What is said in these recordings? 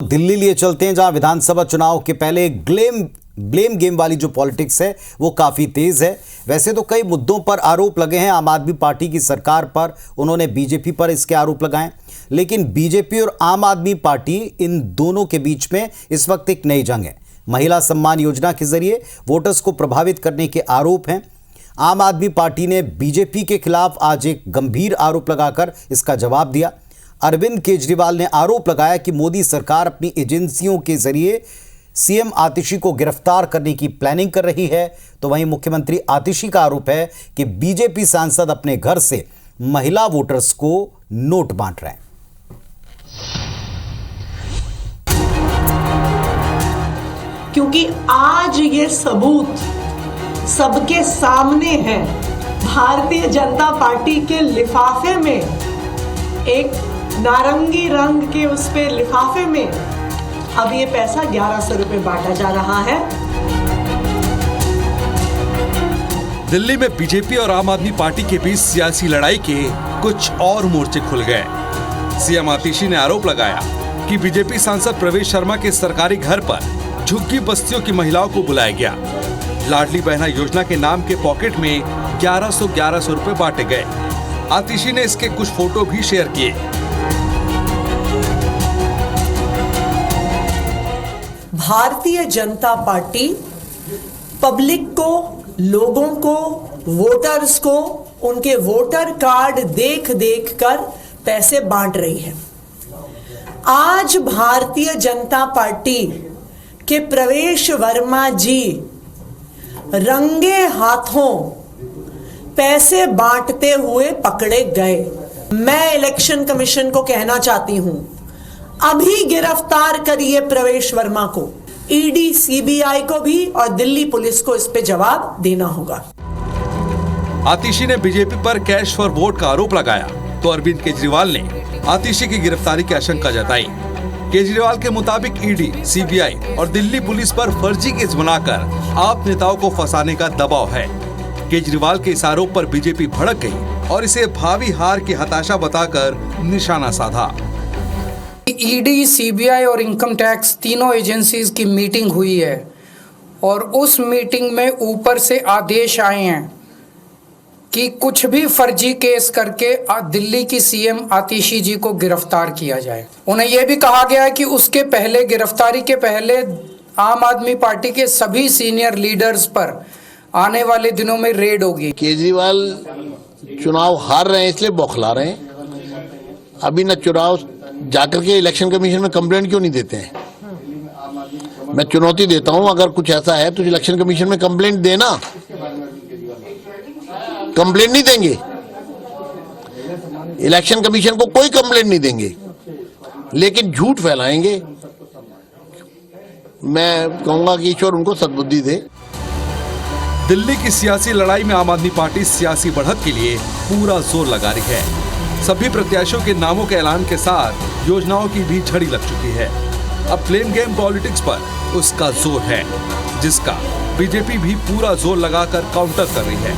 दिल्ली लिए चलते हैं, जहां विधानसभा चुनाव के पहले ब्लेम गेम वाली जो पॉलिटिक्स है वो काफी तेज है। वैसे तो कई मुद्दों पर आरोप लगे हैं आम आदमी पार्टी की सरकार पर, उन्होंने बीजेपी पर इसके आरोप लगाए, लेकिन बीजेपी और आम आदमी पार्टी इन दोनों के बीच में इस वक्त एक नई जंग है। महिला सम्मान योजना के जरिए वोटर्स को प्रभावित करने के आरोप हैं। आम आदमी पार्टी ने बीजेपी के खिलाफ आज एक गंभीर आरोप लगाकर इसका जवाब दिया। अरविंद केजरीवाल ने आरोप लगाया कि मोदी सरकार अपनी एजेंसियों के जरिए सीएम आतिशी को गिरफ्तार करने की प्लानिंग कर रही है। तो वहीं मुख्यमंत्री आतिशी का आरोप है कि बीजेपी सांसद अपने घर से महिला वोटर्स को नोट बांट रहे हैं। क्योंकि आज ये सबूत सबके सामने है। भारतीय जनता पार्टी के लिफाफे में, एक नारंगी रंग के उस पे लिफाफे में अब ये पैसा 1100 रुपए बांटा जा रहा है। दिल्ली में बीजेपी और आम आदमी पार्टी के बीच सियासी लड़ाई के कुछ और मोर्चे खुल गए। सीएम आतिशी ने आरोप लगाया कि बीजेपी सांसद प्रवेश शर्मा के सरकारी घर पर झुग्गी बस्तियों की महिलाओं को बुलाया गया। लाडली बहना योजना के नाम के पॉकेट में 1100 रुपए बांटे गए। आतिशी ने इसके कुछ फोटो भी शेयर किए। भारतीय जनता पार्टी पब्लिक को, लोगों को, वोटर्स को उनके वोटर कार्ड देख देख कर पैसे बांट रही है। आज भारतीय जनता पार्टी के प्रवेश वर्मा जी रंगे हाथों पैसे बांटते हुए पकड़े गए। मैं इलेक्शन कमीशन को कहना चाहती हूं, अभी गिरफ्तार करिए प्रवेश वर्मा को। ईडी, सीबीआई को भी और दिल्ली पुलिस को इस पे जवाब देना होगा। आतिशी ने बीजेपी पर कैश फॉर वोट का आरोप लगाया तो अरविंद केजरीवाल ने आतिशी की गिरफ्तारी की आशंका जताई। केजरीवाल के मुताबिक ईडी, सीबीआई और दिल्ली पुलिस पर फर्जी केस बनाकर आप नेताओं को फंसाने का दबाव है। केजरीवाल के इस आरोप पर बीजेपी भड़क गई और इसे भावी हार की हताशा बताकर निशाना साधा। ईडी, सीबीआई और इनकम टैक्स तीनों एजेंसीज की मीटिंग हुई है और उस मीटिंग में ऊपर से आदेश आए हैं कि कुछ भी फर्जी केस करके दिल्ली की सीएम आतिशी जी को गिरफ्तार किया जाए। उन्हें यह भी कहा गया है कि उसके पहले, गिरफ्तारी के पहले, आम आदमी पार्टी के सभी सीनियर लीडर्स पर आने वाले दिनों में रेड होगी। केजरीवाल चुनाव हार रहे हैं इसलिए बौखला रहे हैं। अभी न चुनाव जाकर के इलेक्शन कमीशन में कंप्लेंट क्यों नहीं देते हैं? मैं चुनौती देता हूं, अगर कुछ ऐसा है तो इलेक्शन कमीशन में कंप्लेंट देना। कंप्लेंट नहीं देंगे, इलेक्शन कमीशन को कोई कंप्लेंट नहीं देंगे, लेकिन झूठ फैलाएंगे। मैं कहूंगा कि ईश्वर उनको सद्बुद्धि दे। दिल्ली की सियासी लड़ाई में आम आदमी पार्टी सियासी बढ़त के लिए पूरा जोर लगा रही है। सभी प्रत्याशियों के नामों के ऐलान के साथ योजनाओं की भी झड़ी लग चुकी है। अब ब्लेम गेम पॉलिटिक्स पर उसका जोर है, जिसका बीजेपी भी पूरा जोर लगाकर काउंटर कर रही है।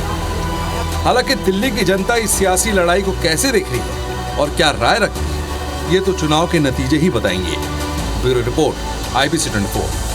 हालांकि दिल्ली की जनता इस सियासी लड़ाई को कैसे देख रही है और क्या राय रखती है, ये तो चुनाव के नतीजे ही बताएंगे। Bureau report, IBC 24।